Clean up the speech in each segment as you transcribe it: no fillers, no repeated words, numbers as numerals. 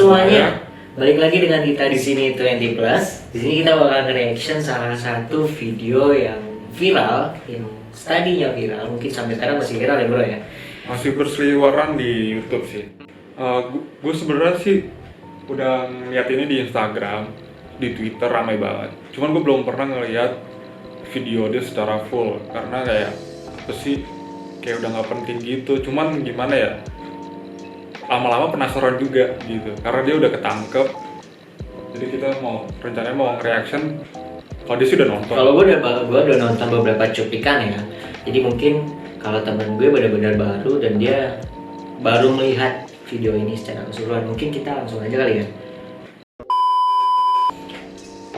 semuanya, balik lagi dengan kita di sini 20 Plus. Di sini kita bakal nge-reaction salah satu video yang viral, yang tadinya viral, mungkin sampai sekarang masih viral ya bro ya. Masih berseliweran di YouTube sih. Gue sebenarnya sih udah ngeliat ini di Instagram, di Twitter ramai banget. Cuman gue belum pernah ngeliat video dia secara full karena kayak apa sih, kayak udah nggak penting gitu. Cuman gimana ya? Lama-lama penasaran juga gitu karena dia udah ketangkep, jadi kita rencananya mau reaction kalau dia sudah nonton. Kalau gue udah nonton beberapa cuplikan ya, jadi mungkin kalau temen gue benar-benar baru dan dia baru melihat video ini secara keseluruhan, mungkin kita langsung aja kali ya.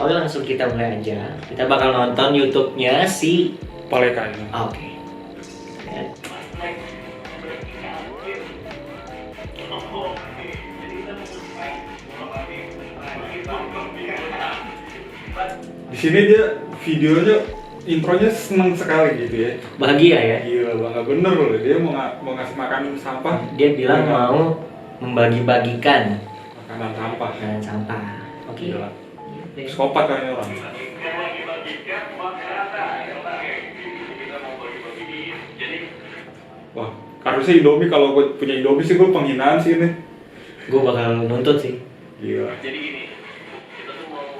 Oke, langsung kita mulai aja. Kita bakal nonton YouTube-nya si Paleka ini. Oke. Di sini dia videonya intronya seneng sekali gitu ya. Bahagia ya. Gila bangga bener loh, dia mau ngasih makan sampah. Dia bilang mau membagi-bagikan makanan sampah. makanan sampah. Oke. Gila. Psikopat kayaknya orang. Wah, harusnya Indomie, kalau gue punya Indomie sih gue penghinaan sih ini. Gue bakal nuntut sih. Gila. Jadi gini, kita tuh mau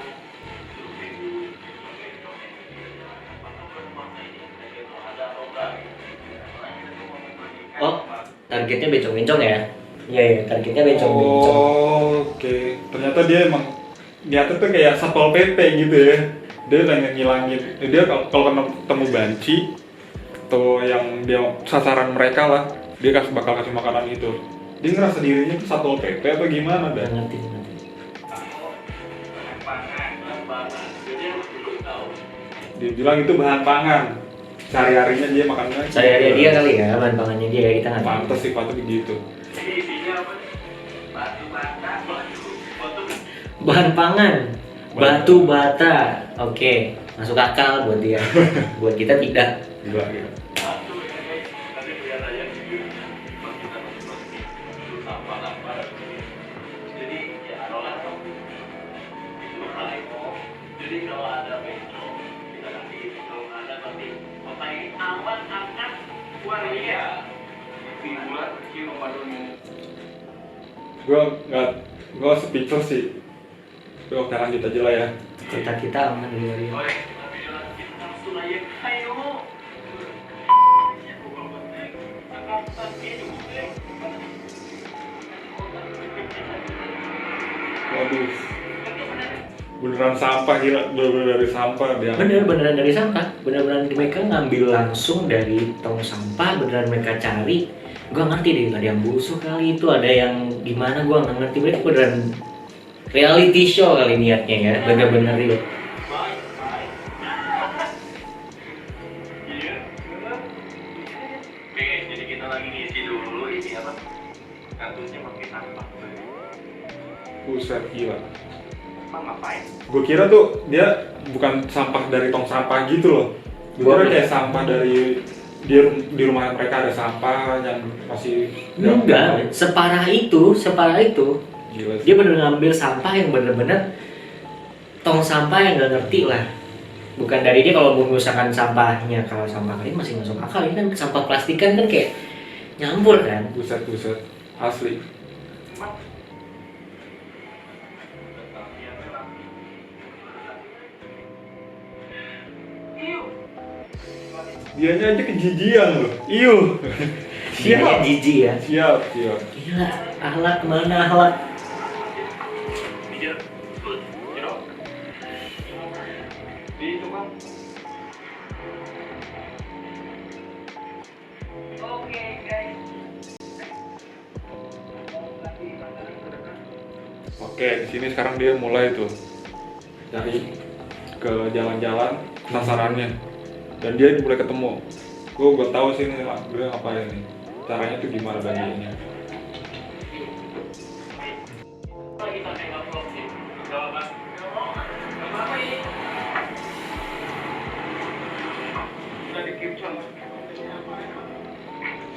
Oh, targetnya bencong-bencong ya? Iya ya, targetnya bencong-bencong. Oke. Ternyata dia emang niatnya tuh kayak Satpol PP gitu ya. Dia pengen ngilangin, dia kalau ketemu banci atau yang dia sasaran mereka lah, dia bakal kasih makanan itu. Dia ngerasa dirinya tuh Satpol PP atau gimana dah? Ngerti. Dia bilang itu bahan pangan. Sehari-harinya dia makannya. Sehari-hari dia kali ya, bahan pangannya dia ya, kita nggak tahu. Pantes sih, patut begitu. jadi isinya apa nih? Batu bata, batu. Bahan pangan, batu bata. Oke, masuk akal buat dia. Buat kita tidak. Gila, gila. Batu ya guys. Nanti lihat aja video pas kita masuk sampah. Jadi ya rolan itu kok. Jadi kalau ada bencong kita kasih gitu. Kalau nggak ada nanti pakai aman angkat waria. Di bulan kecil Ramadan. Gue speechless sih. Oke, lanjut aja lah ya. Kita aman di luar. Oleh kita langsung aja. Ayo. Waduh, beneran sampah, gila, bener-bener dari sampah dia. Beneran dari sampah, beneran mereka ngambil langsung dari tong sampah, beneran mereka cari. Gua ngerti deh, ada yang busuk kali itu, ada yang gimana, gua nggak ngerti. Mereka beneran reality show kali niatnya ya, bener-bener real. Oke, jadi kita lagi ngisi dulu ini apa? Kartunya pakai sampah. Buset, gila. Emang ngapain? Gue kira tuh dia bukan sampah dari tong sampah gitu loh. Gue kira kayak sampah dari di rumah mereka ada sampah yang masih. Enggak, separah itu. Gila sih. Dia bener ngambil sampah yang bener-bener tong sampah yang gak ngerti lah. Bukan dari dia kalau misalkan sampahnya, kalau sampah kali masih masuk akal. Ini kan sampah plastikan kan kayak nyampur kan. Buset, asli. Dianya aja kejijian loh. Iuh. Dia jijik ya. Siap. Gila, akhlak mana akhlak? Oke, di sini sekarang dia mulai tuh dari ke jalan-jalan sasarannya, dan dia mulai ketemu. Gue tahu sih ini gue ngapain nih. Caranya tuh gimana bagiannya?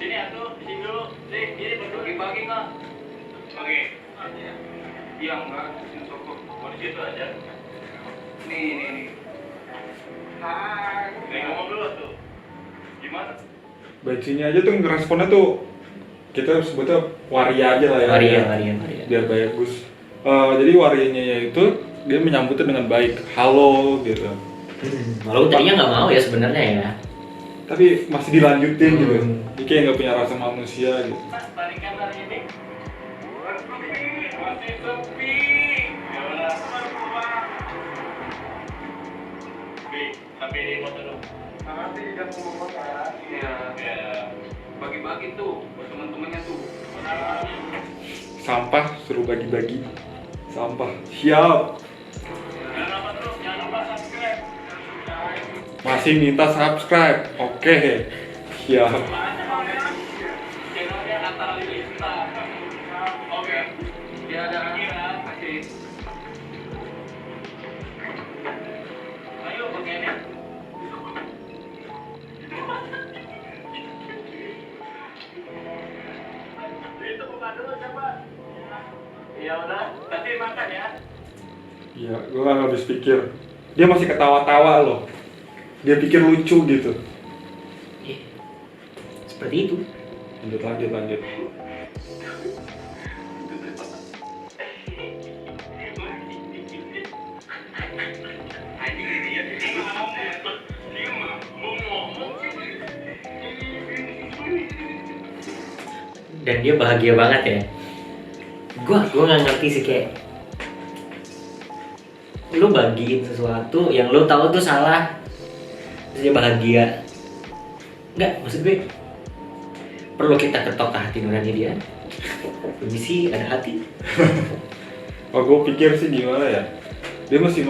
Sini atuh, di sini dulu. Ini bagi-bagi kak. Oke. Iya enggak, sini sokok. Mau di situ aja. Nih. Hai. Nih ngomong dulu tuh. Gimana? Bensinnya aja tuh responnya tuh kita sebutnya waria aja lah ya. Waria. Biar bagus. Jadi warianya itu dia menyambutnya dengan baik, halo gitu. Walaupun tadinya nggak mau ya sebenarnya ya. Tapi masih dilanjutin gitu. Hmm. Dia kayak nggak punya rasa manusia gitu. Tarikan hari ini. Masih sepi. Ya udah, keluar. Sampai di foto dulu. Nanti udah mau makan. Iya. Bagi-bagi tuh buat teman-temannya tuh. Sampah suruh bagi-bagi. Sampah. Siap. Jangan lupa subscribe. Masih minta subscribe. Oke. Siap. Channelnya Atta Halilintar. Oke. Dia ada kasih. Ayo bagiannya. Itu buka dulu coba. Ya udah, nanti makan ya. Iya, gue gak habis pikir. Dia masih ketawa-tawa loh. Dia pikir lucu gitu. Seperti itu. Lanjut. Anjing ini ya. Dia mah ngomong. Dan dia bahagia banget ya. Gua nggak ngerti sih, kayak lu bagiin sesuatu yang lu tahu tuh salah, terus dia bahagia. Nggak, maksud gue perlu kita ketok ke hati nurani dia. Permisi, ada hati. Oh, gue pikir sih gimana ya. Dia masih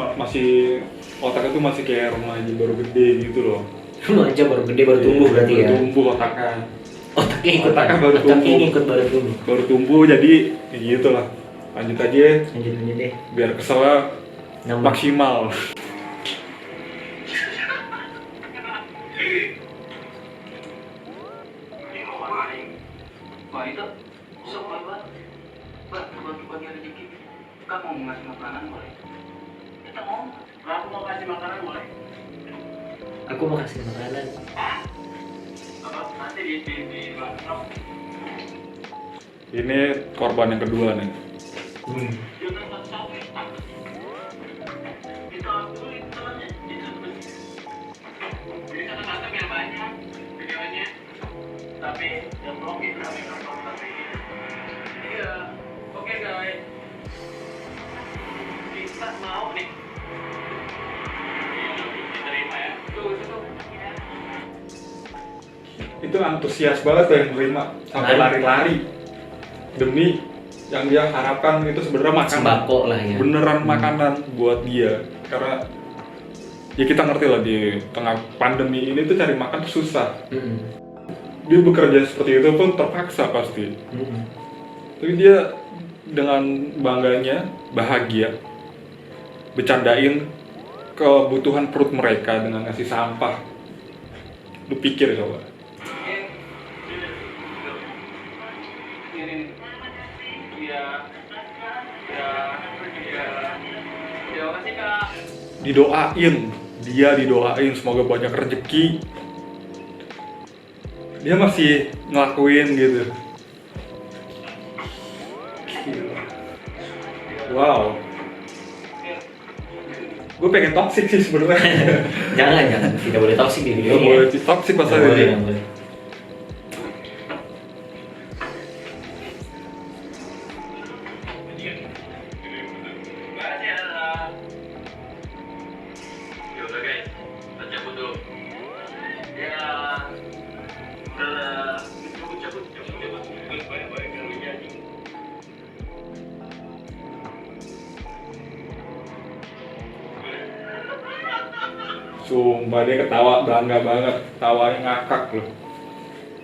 otaknya tuh masih kayak remaja baru gede gitu loh. Lu aja baru gede, baru tumbuh berarti ya. Baru tumbuh otaknya. Otaknya baru tumbuh. ikut baru tumbuh. Baru tumbuh jadi ya gitu lah. Lanjut aja Lanjut deh. biar keselnya Nambah. maksimal. Wah itu soal banget. Bagi rezeki. Kamu mau ngasih makanan boleh? Kita mau. Aku mau kasih makanan boleh? Aku mau kasih makanan. Apa? Nanti di belakang. Ini korban yang kedua nih. Jangan satu-satu. Kita dulu itu temannya. Jadi satu-satu biar banyak videonya. Tapi yang blog itu tapi iya. Oke guys. Kita mau nih. Diterima ya. Tuh. Itu antusias banget tuh yang terima sampai lari-lari demi yang dia harapkan itu sebenarnya makanan. Sembako lah ya. Beneran makanan buat dia, karena ya kita ngerti lah di tengah pandemi ini tuh cari makan tuh susah. Dia bekerja seperti itu pun terpaksa pasti. Tapi dia dengan bangganya bahagia bercandain kebutuhan perut mereka dengan ngasih sampah. Lu pikir coba. Didoain semoga banyak rezeki. Dia masih ngelakuin gitu. Gila. Wow. Gue pengen toxic sih sebenarnya. Jangan, tidak boleh toksik di video Gak ini. boleh toxic pas Nggak ada boleh, dia. nggak boleh. Yaudah guys, kita cabut dulu. Ya, udah cabut. Baik-baik kalau jadi. Sumpah dia ketawa bangga banget, tawanya ngakak loh.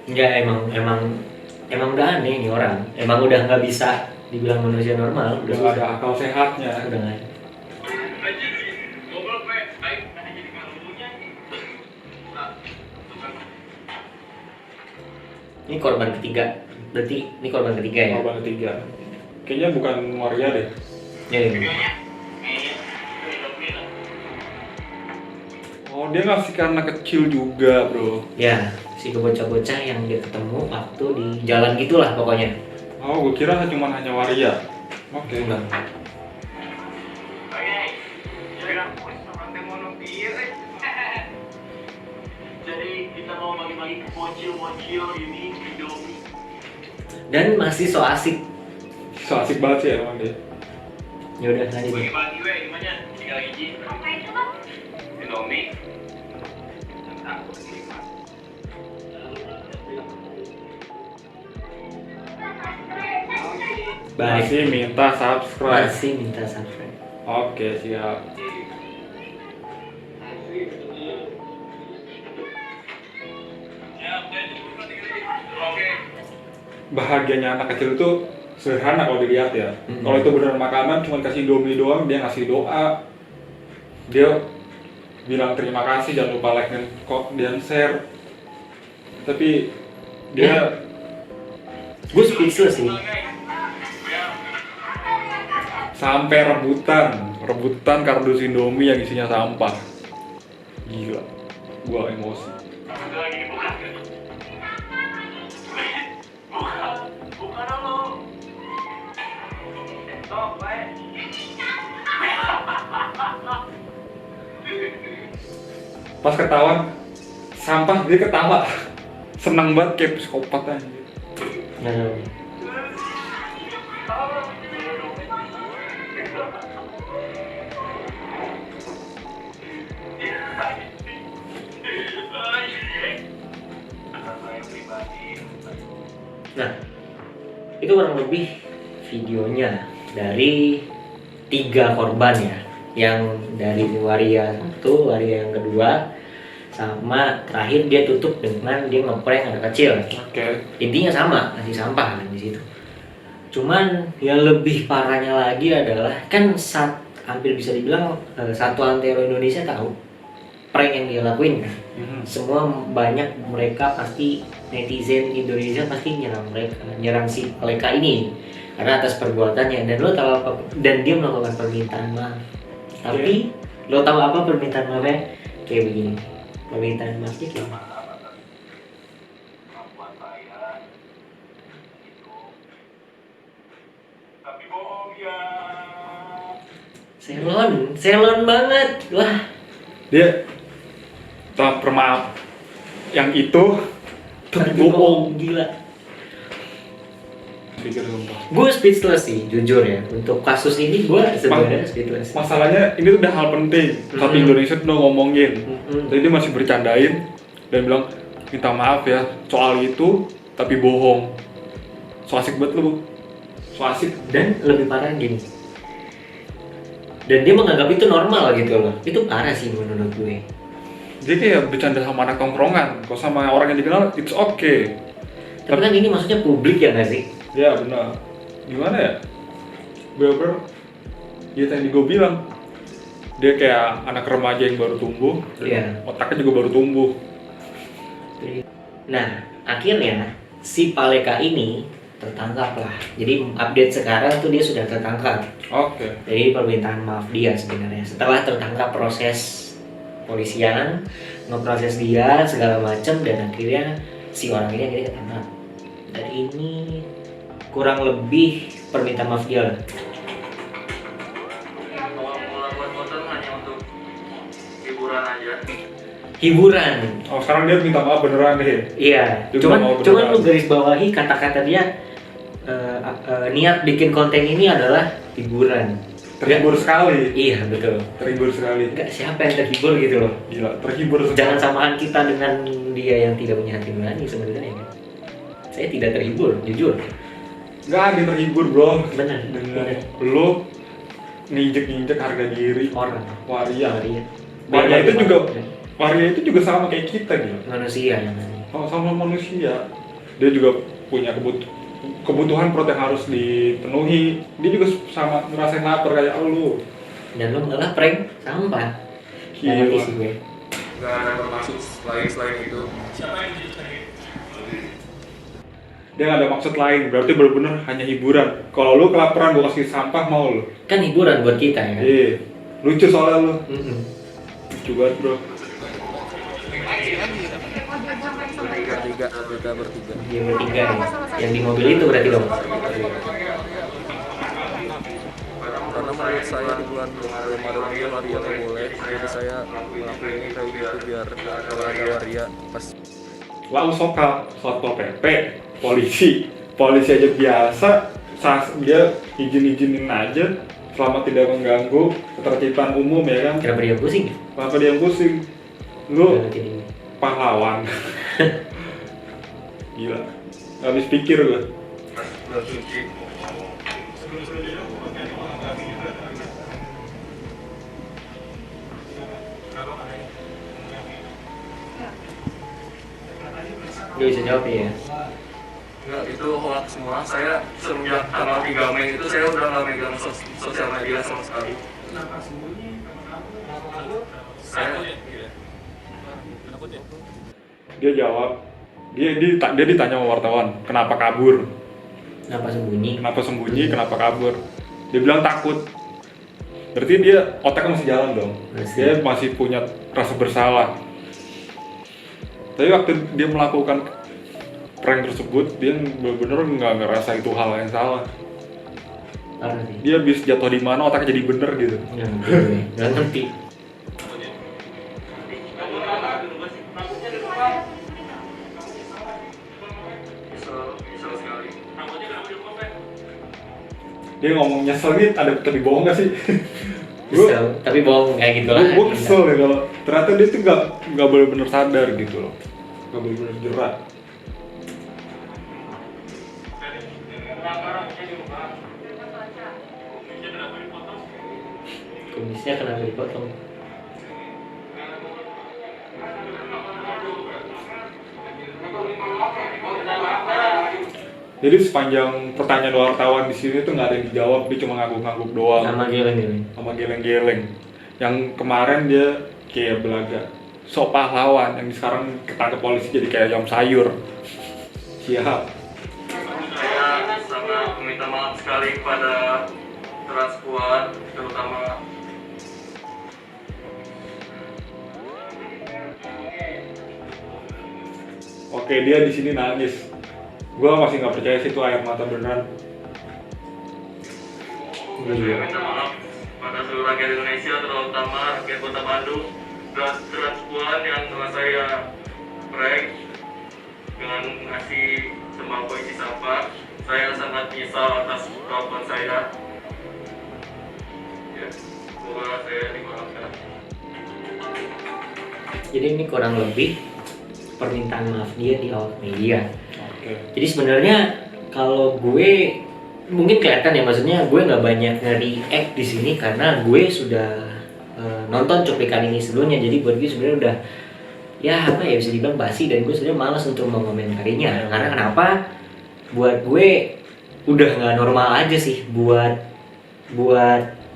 Enggak, emang udah aneh nih orang. Emang udah nggak bisa dibilang manusia normal. Udah gak ada akal sehatnya. Udah nggak. Ngobrol baik, karena jadi kalungnya. Ini korban ketiga. Berarti ini korban ketiga ya. Korban ketiga. Kayaknya bukan waria deh. Ya, ya. Oh, dia ngasih ke anak kecil juga, bro. Ya, si bocah-bocah yang dia ketemu waktu di jalan gitulah pokoknya. Oh, gue kira cuma hanya waria. Oke. Enggak. Jadi kita mau bagi-bagi bocil-bocil ini Indomie. Dan masih so asik. So asik banget sih emang dia. Ya udah lanjut. Bagi-bagi weh, gimana? 3 biji. Indomie. Aku nikmat. Baik. Masih minta subscribe. Masih minta subscribe. Oke, siap. Oke. Bahagianya anak kecil itu sederhana kalau dilihat ya. Kalau itu beneran makanan, cuma kasih Indomie doang, dia ngasih doa. Dia bilang terima kasih, jangan lupa like dan share. Tapi dia Gue speechless sih. sampai rebutan kardus Indomie yang isinya sampah. Gila, gua emosi. Lagi dibuka. Buka dulu. Stop, baik. Pas ketahuan sampah dia ketawa, senang banget kayak psikopat aja. Nah, nah, itu kurang lebih videonya dari 3 korban ya, yang dari waria 1, waria yang kedua, sama terakhir dia tutup dengan dia ngeprank anak kecil. Oke. Intinya sama, ngasih sampah kan di situ. Cuman yang lebih parahnya lagi adalah kan hampir bisa dibilang satu antero Indonesia tahu prank yang dia lakuin kan. Semua banyak mereka pasti netizen Indonesia pasti nyerang si Paleka ini karena atas perbuatannya, dan lo tahu apa, dan dia melakukan permintaan maaf. Tapi lo tahu apa permintaan maafnya? Kayak begini. Permintaan maafnya kayak gini. Tapi bohong ya. Selon banget. Wah, Dia tak permaaf yang itu tapi bohong. gila. Pikir sumpah. Gue speechless sih, jujur ya. Untuk kasus ini gue sebenarnya speechless. Masalahnya ini tuh udah hal penting, tapi Indonesia tuh udah ngomongin. Jadi dia masih bercandain dan bilang minta maaf ya soal itu, tapi bohong. So asik banget lu. So asik. Dan lebih parah gini. Dan dia menganggap itu normal gitu loh. Itu parah sih menurut gue. Dia kayak bercanda sama anak tongkrongan. Kalau sama orang yang dikenal, it's okay. Tapi kan ini maksudnya publik ya nggak sih? Ya benar. Gimana ya? Bener-bener ya tadi gue bilang, dia kayak anak remaja yang baru tumbuh. Iya. Otaknya juga baru tumbuh. Nah, akhirnya si Paleka ini tertangkap lah. Jadi update sekarang tuh dia sudah tertangkap. Oke. Jadi permintaan maaf dia sebenarnya. Setelah tertangkap proses polisian, ngeproses dia segala macam, dan akhirnya si orang ini akhirnya ketangkap. Dan ini kurang lebih permintaan maaf dia lah. Kalau buat foto hanya untuk hiburan aja. Hiburan. Oh sekarang dia minta maaf beneran deh. Iya. Dia Cuman mau lu beneran. garis bawahi kata-kata dia, niat bikin konten ini adalah hiburan. Terhibur sekali. Iya betul. Terhibur sekali. Enggak, siapa yang terhibur gitu loh. Gila, terhibur sekali. Jangan samaan kita dengan dia yang tidak punya hati nurani sebenarnya. Saya tidak terhibur, jujur. Nggak ada terhibur bro. Benar. Dengan lu nginjek harga diri Orang. waria. Waria. Waria itu juga Ya. waria itu juga sama kayak kita gitu. Manusia yang namanya. Oh, sama manusia. Dia juga punya kebutuhan protein harus dipenuhi. Dia juga sama ngerasain lapar kayak lu. Dan lu malah prank sampah. Gila. Ngerti sih gue. Nggak ada bermaksud selain itu. Siapa yang jadi tadi? dia nggak ada maksud lain, berarti bener-bener hanya hiburan. Kalau lu kelaparan gua kasih sampah mau lu? Kan hiburan buat kita ya. Iya, lucu soalnya lu. Mm-mm. Lucu banget bro. Kita bertiga. Dia bertiga ya. Yang di mobil itu berarti dong. Karena menurut saya di bulan Ramadan ini waria nggak boleh, jadi saya ngelakuin ini kayak gitu biar kalau ada waria pas Lalu Satpol PP, polisi aja biasa, dia izinin aja selama tidak mengganggu ketertiban umum ya kan. Kenapa dia pusing? Kenapa dia yang pusing? Lu Berarti dia. pahlawan. Gila, nggak habis pikir gue. Dia bisa jawab ya. Enggak, itu hoax semua. Saya semenjak tanggal 3 Mei itu saya udah nggak megang sosial media sama sekali. Saya Dia jawab, dia ditanya sama wartawan, kenapa kabur? Kenapa sembunyi? Kenapa sembunyi? Kenapa kabur? Dia bilang takut. Berarti dia otaknya masih jalan dong. Masih. Dia masih punya rasa bersalah. Tapi waktu dia melakukan prank tersebut, dia benar-benar nggak ngerasa itu hal yang salah. Parah sih. Dia habis jatuh di mana otaknya jadi bener gitu. Nggak ngerti. nyesel sekali. Dia ngomong nyesel nih, ada tapi bohong gak sih? Gue Kesel, tapi bohong kayak gitu lah. kesel ya kalau ternyata dia tuh nggak benar-benar sadar gitu loh, nggak benar-benar jerat. Kumisnya kenapa dipotong? Jadi sepanjang pertanyaan wartawan di sini tuh nggak ada yang dijawab, dia cuma ngangguk-ngangguk doang. Sama geleng-geleng. Sama geleng-geleng. Yang kemarin dia kayak belaga sok pahlawan, yang sekarang ketangkep polisi jadi kayak ayam sayur. Siap. Saya sangat meminta maaf sekali kepada Transpuan, terutama Oke, dia di sini nangis. Gua masih nggak percaya sih itu air mata beneran. saya minta maaf pada seluruh rakyat Indonesia, terutama rakyat Kota Bandung dan Transpuan yang telah saya prank dengan ngasih sembako isi sampah. Saya sangat menyesal atas kelakuan saya. Ya, semoga saya dimaafkan. Jadi ini kurang lebih permintaan maaf dia di awal media. Oke. Jadi sebenarnya kalau gue mungkin kelihatan ya, maksudnya gue nggak banyak nge-react di sini karena gue sudah nonton cuplikan ini sebelumnya. Jadi buat gue sebenarnya udah ya apa ya, bisa dibilang basi, dan gue sebenarnya malas untuk mengomentarinya. Karena kenapa? Buat gue udah nggak normal aja sih buat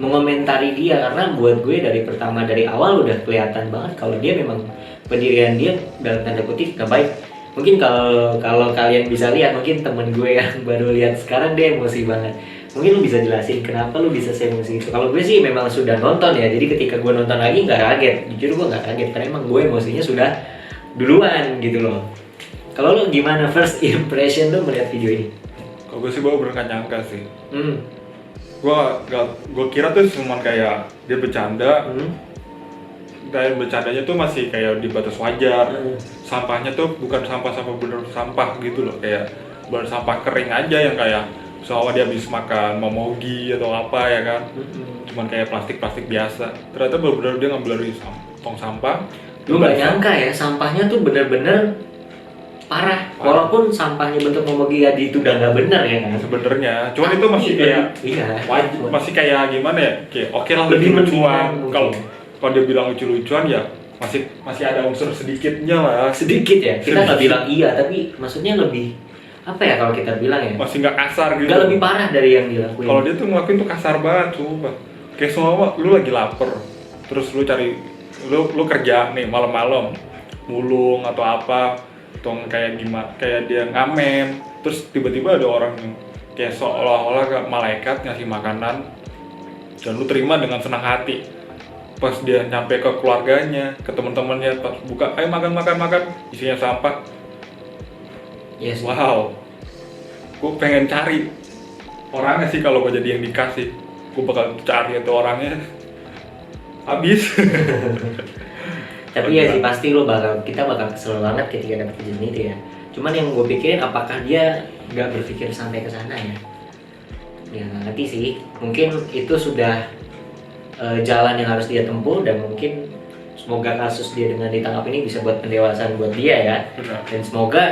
mengomentari dia, karena buat gue dari awal udah kelihatan banget kalau dia memang pendirian dia dalam tanda kutip nggak baik. Mungkin kalau kalian bisa lihat, mungkin temen gue yang baru lihat sekarang dia emosi banget. Mungkin lu bisa jelasin kenapa lu bisa emosi itu. Kalau gue sih memang sudah nonton ya, jadi ketika gue nonton lagi nggak kaget. Jujur gue nggak kaget karena emang gue emosinya sudah duluan gitu loh. Kalau lu gimana first impression lu melihat video ini? Kalau gue sih gue bener gak nyangka sih. Gue kira tuh cuma kayak dia bercanda. Dan bercandanya tuh masih kayak di batas wajar. Sampahnya tuh bukan sampah-sampah bener sampah gitu loh, kayak bener sampah kering aja yang kayak misalnya dia habis makan momogi atau apa ya kan. Cuman kayak plastik-plastik biasa. Ternyata bener-bener dia ngambil dari tong sampah. Lu nggak nyangka ya, sampahnya tuh bener-bener parah. Walaupun sampahnya bentuk momogi itu udah nggak bener ya kan. Sebenarnya, cuman itu masih kayak iya, masih kayak gimana ya? Kayak oke lah, Lebih lucu-lucuan. mendingan Kalau dia bilang lucu-lucuan ya masih ada unsur sedikitnya lah. sedikit ya. Kita nggak bilang iya, tapi maksudnya lebih apa ya kalau kita bilang ya? Masih nggak kasar gitu. Nggak lebih parah dari yang dilakuin. Kalau dia tuh ngelakuin tuh kasar banget, sumpah. Kayak semua lu lagi lapar, terus lu kerja nih malam-malam, mulung atau apa, atau kayak gimana, kayak dia ngamen, terus tiba-tiba ada orang yang kayak seolah-olah kayak malaikat ngasih makanan dan lu terima dengan senang hati. Pas dia nyampe ke keluarganya, ke teman-temannya, pas buka, ayo makan, isinya sampah. Iya sih. Wow, gue pengen cari orangnya sih kalau gue jadi yang dikasih, gue bakal cari itu orangnya habis. Tapi ya sih pasti kita bakal kesel banget ketika dapet kejadian itu ya. Cuman yang gue pikirin apakah dia nggak berpikir sampai ke sana ya? Ya nggak ngerti sih. Mungkin itu sudah jalan yang harus dia tempuh, dan mungkin semoga kasus dia dengan ditangkap ini bisa buat pendewasaan buat dia ya. Benar. Dan semoga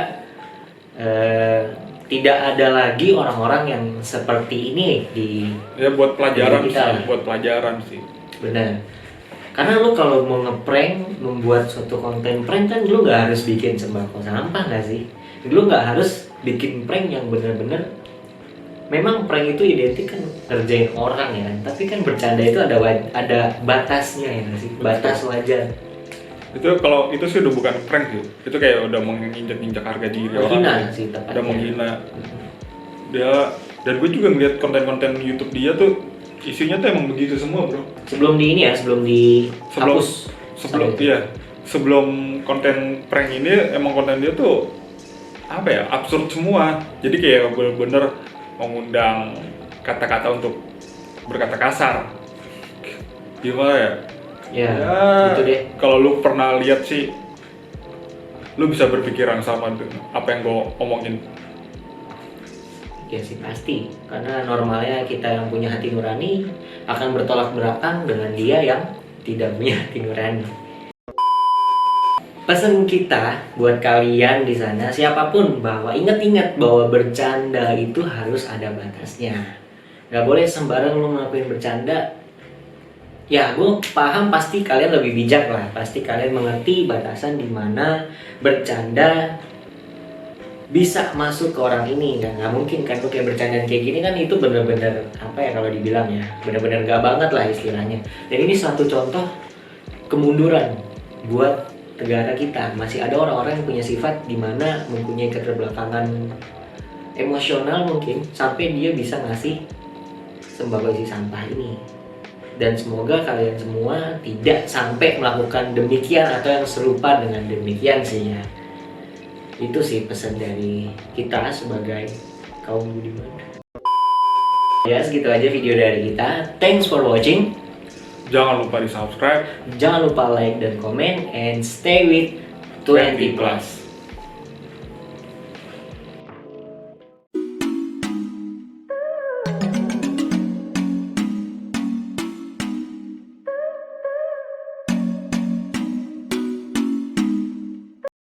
tidak ada lagi orang-orang yang seperti ini di Ya buat pelajaran Jadi kita- sih, buat pelajaran sih. benar. Karena lu kalau mau ngeprank, membuat suatu konten prank kan lu nggak harus bikin sembako sampah nggak sih? Lu nggak harus bikin prank yang bener-bener. Memang prank itu identik kan ngerjain orang ya, tapi kan bercanda itu ada batasnya ya nggak sih? Batas wajar. Itu kalau itu sih udah bukan prank sih, itu kayak udah menginjak-injak harga diri Menghina orang. sih tepatnya. Udah menghina. Dia, dan gue juga ngeliat konten-konten YouTube dia tuh isinya tuh emang begitu semua, bro. Sebelum di ini ya, sebelum dihapus. Sebelum konten prank ini emang konten dia tuh apa ya, absurd semua. Jadi kayak bener-bener mengundang kata-kata untuk berkata kasar. Gimana ya? Ya, Ya, itu deh. kalau lu pernah lihat sih, lu bisa berpikiran sama dengan apa yang gue omongin. Ya sih pasti, karena normalnya kita yang punya hati nurani akan bertolak belakang dengan dia yang tidak punya hati nurani. Pesan kita buat kalian di sana, siapapun, bahwa ingat-ingat bahwa bercanda itu harus ada batasnya. Gak boleh sembarang lu ngelakuin bercanda. Ya, gue paham pasti kalian lebih bijak lah, pasti kalian mengerti batasan di mana bercanda bisa masuk ke orang ini. Dan nggak mungkin kan lu kayak bercandaan kayak gini kan, itu bener-bener apa ya kalau dibilang ya, bener-bener nggak banget lah istilahnya. Dan ini satu contoh kemunduran buat negara kita. Masih ada orang-orang yang punya sifat dimana mempunyai keterbelakangan emosional mungkin sampai dia bisa ngasih sembako isi sampah ini. Dan semoga kalian semua tidak sampai melakukan demikian atau yang serupa dengan demikian sih ya. Itu sih pesan dari kita sebagai kaum budiman. Ya segitu aja video dari kita. Thanks for watching. Jangan lupa di subscribe. Jangan lupa like dan komen, and stay with 20 plus.